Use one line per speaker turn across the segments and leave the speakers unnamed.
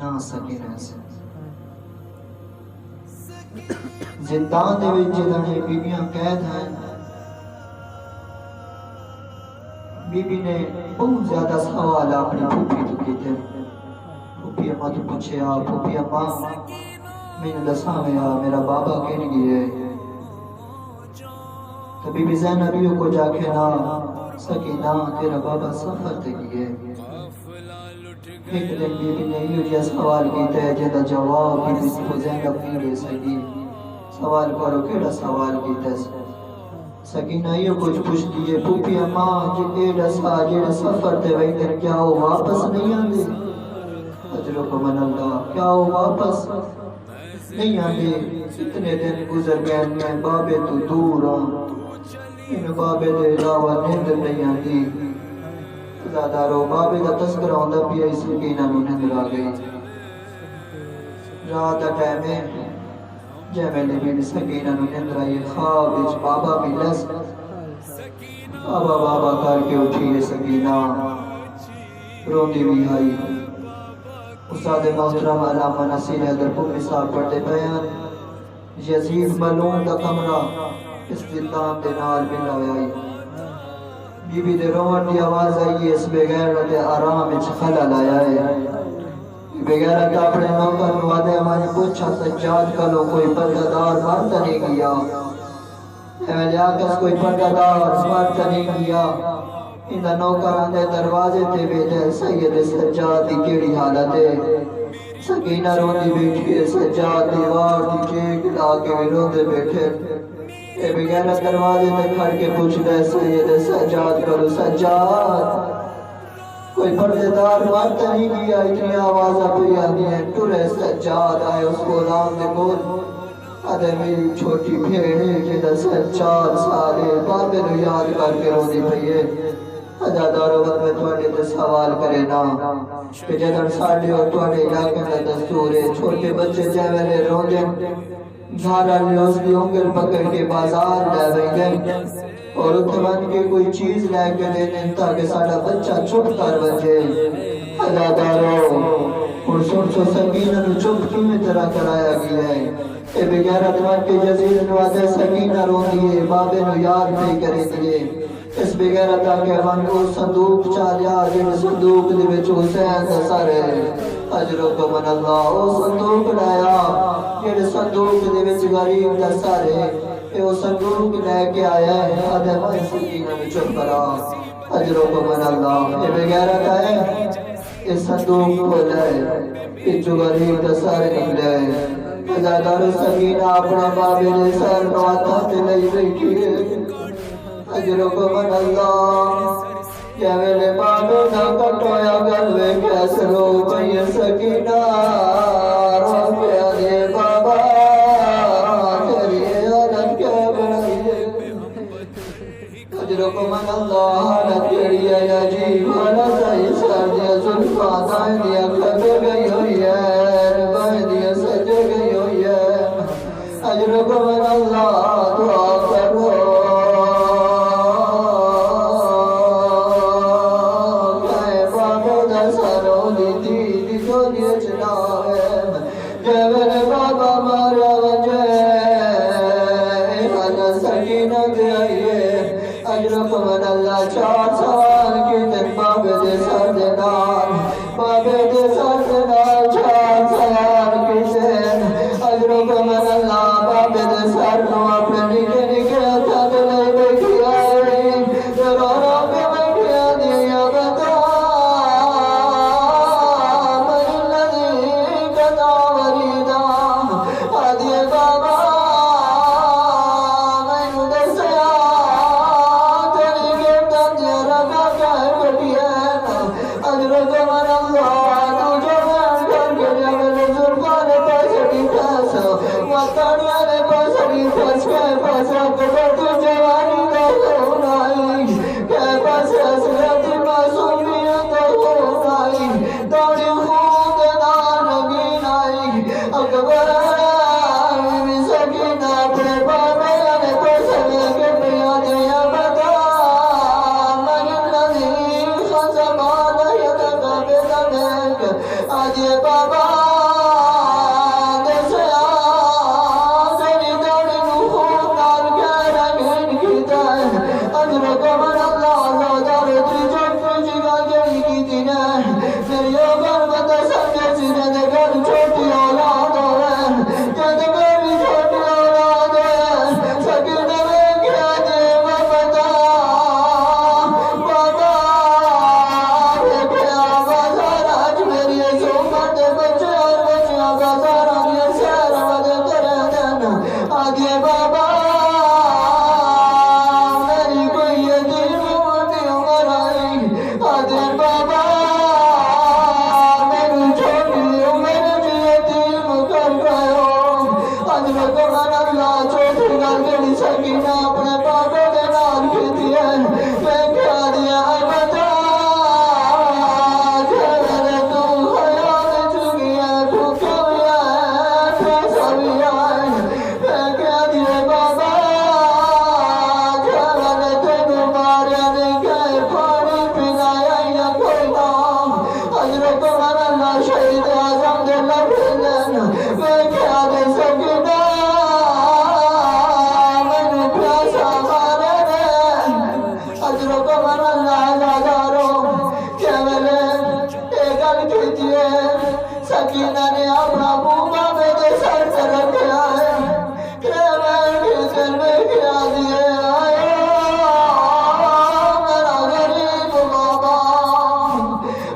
نہ سکینہ سے زندان دے وچ جدھے بیویاں قید ہیں بی بی نے بہت زیادہ سوال اپنی پھوپھی تو کیتے پھوپھی اماں تو پوچھے پھوپھی اماں میں نے دساں میرا بابا کہن گئے تو بی بی زینبیوں کو جا کے نا سکینہ تیرا بابا سفر تے گئے ایک دن بی بی نے یہ جا سوال کیتے ہیں جہاں جواب بی بی کو زینب نہیں دے سکی سوال کرو کیڑا سوال کیتے ہیں سکینہ یہ کچھ پوچھ دیئے پھوپھی اماں جیڑا سفر تے وہی دن کیا ہو واپس نہیں آندے اجرکم اللہ کیا ہو واپس نہیں آندے اتنے دن گزر گئے میں بابے تو دور ان بابے دے علاوہ نیند نہیں آندی زیادہ رو بابے دا تذکرہ ہوندہ پیا اس سکینہ نو نیند آ گئی رات دا ٹائم ہے جے میں نے بھی سکینہ نو نیند آئی خواب وچ بابا ملس بابا بابا کر کے اٹھی سکینہ روندی بھی آئی استاد محترم علامہ نصیر حیدر پوری صاحب پڑھتے بیان یزید ملعون دا کمرہ استدلام دے نال ملا آئی بی بی دے روان دی آواز آئی اس بغیرت آرام وچ خلل آیا ہے بغیرت اپنے نوکر نوادے ہماری پوچھا سجاد کا لو کوئی پردہ دار مرد نہیں گیا اے آکس کوئی پردہ دار مرد نہیں گیا اندہ نوکر آندے دروازے تے بیٹھے سید سجاد دی کیڑی حالت ہے سکینہ روندی بیٹھی ہے سجاد دیوار دی چیک لا کے روندے بیٹھے اے بغیرت دروازے تے کھڑ کے پوچھ دے سید سجاد کرو سجاد کوئی پردے دار مرد نہیں کیا اتنی آواز اپنی آدھی ہے ٹورے سجاد آئے اس کو نام دے بول آدھے میری چھوٹی بھیڑے کے 10 سالے بابے نو یاد کر کے روندی پئیے ازادارو وقت میں توانے تے سوال کرے نا کہ جدن ساڑھے اور توانے علاقے میں دستور ہے چھوٹے بچے جیوے روندے گھارا لے اس دی انگل پکڑ کے بازار لے رہی اور اتوان کے کوئی چیز لے کے دینے تاکہ ساڑھا بچہ چھپ کر بچے ازادارو اور سو سکینہ نو چھپ کی میں طرح کرایا گیا ہے اے بغیرت مان کے جزیر نوازے سکینہ رو دیئے بابے نو یاد نہیں کرے دیئے اس بغیرت آکے من کو صندوق چالیا جن صندوق دے بچ حسین سارے اجرکم اللہ او صندوق لایا جن صندوق دے بچ غریب دا سارے اے او صندوق لے کے آیا ہے آدھے مائی سکینہ میں چھپ کرا اجرکم اللہ اے بغیرت آئے اس صندوق کو لائے کہ جو غریب دا سارے نکلے ازادار سکینہ اپنے بابے نے سر نواتا تے لئی بیٹھی ہے اجرکم اللہ جیوے بابے نہ کٹویا گلوے کیسے رو بھئی سکینہ رو پیا دے بابا تیری حالت کیا بنائی اجرکم اللہ حالت تیری ہے عجیب حالت ہے سر دیا ظلفہ دائیں دیا کھبے گئی ہوئی ہے بائیں دیا سجے گئی ہوئی ہے اجرکم اللہ دعا کرو اجرکم اللہ 4 سال کی دن بابے دے سر دے نال بابے دے سر دے نال 4 سال کی دن اجرکم اللہ بابے دے سر نو اپنے نکے نکے ہتھاں تے لے بیٹھی آئی رو رو کے بیٹھی آدھی بتا من الذی قطع وریدا آدھی بابا Baba کمر اللہ شہید اعظم دے لبھن میں کیا دے سکنا میں پیاسا مارے اجر کمر اللہ زادارو کیا ملے ایک گل کیجئے سکینہ نے اپنا بوبا میں دے سر سے رکھا ہے کہ میں بھی دل میں کیا دیے آئے میرا غریب بابا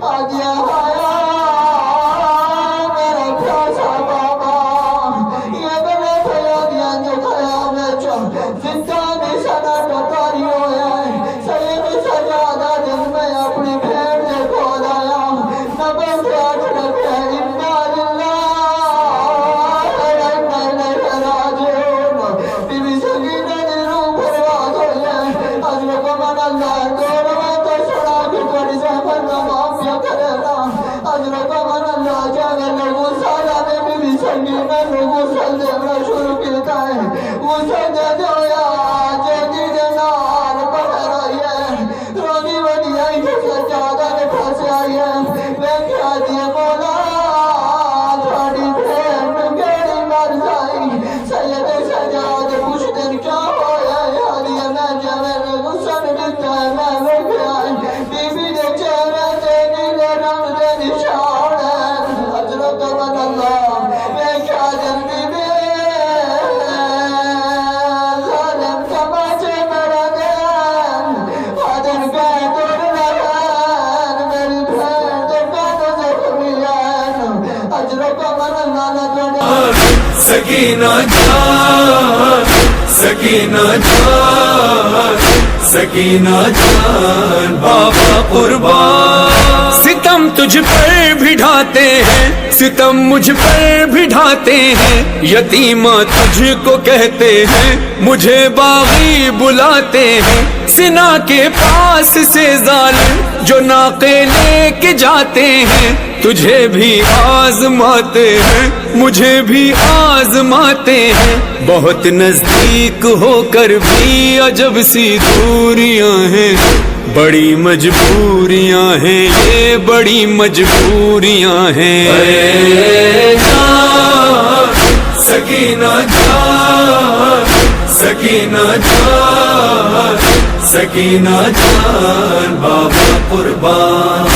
آج یہاں آیا میرا پیاسا بابا یہ میرے فیادیاں جو کھایا میں زندہ نشانہ ٹکاری ہویا ہے سید سجادہ دن میں اپنی بھیڑ سے کھول آیا نبے سے آٹھ رکھے انا للہ انا الیہ راجعون بی بی سکینہ دی روح پرواز ہوئی ہے حضرت کمر اللہ دور میں تو چھڑا بھی تھوڑی زحمت کا معافیہ کرے گا حضرت کمر اللہ جاوے لوگوں سالہ میں بی بی سکینہ لوگوں سل دینا شروع کیتا ہے وہ سل دے دویا جیدی دے نال بہر آئی ہے رونی ونی آئی جو سجادہ نے پھنس آئی ہے میں کیا دیے مولا تھوڑی بھین گیڑی مر جائی سید سجاد کچھ دن کیا ہویا یادی میں جاوے لوگوں سن دیتا ہے میں ویکھ آئی بی بی دے چہرے دے نیلے رنگ دے نشان ہے حضرت کمر اللہ میں کیا دن بی بی ظالم تماچے میرا دین حاضر گئے دور لگن میری بھین دے کانوں زخمی ہیں حضرت کمر اللہ نہ توڑے
سکینہ جان سکینہ جان سکینہ جان بابا قربان ستم تجھ پر بھی ڈھاتے ہیں ستم مجھ پر بھی ڈھاتے ہیں یتیمہ تجھ کو کہتے ہیں مجھے باغی بلاتے ہیں سنا کے پاس سے ظالم جو ناقے لے کے جاتے ہیں تجھے بھی آزماتے ہیں مجھے بھی آزماتے ہیں بہت نزدیک ہو کر بھی عجب سی دوریاں ہیں بڑی مجبوریاں ہیں یہ بڑی مجبوریاں ہیں اے جان سکینہ جان سکینہ جان سکینہ جان بابا قربان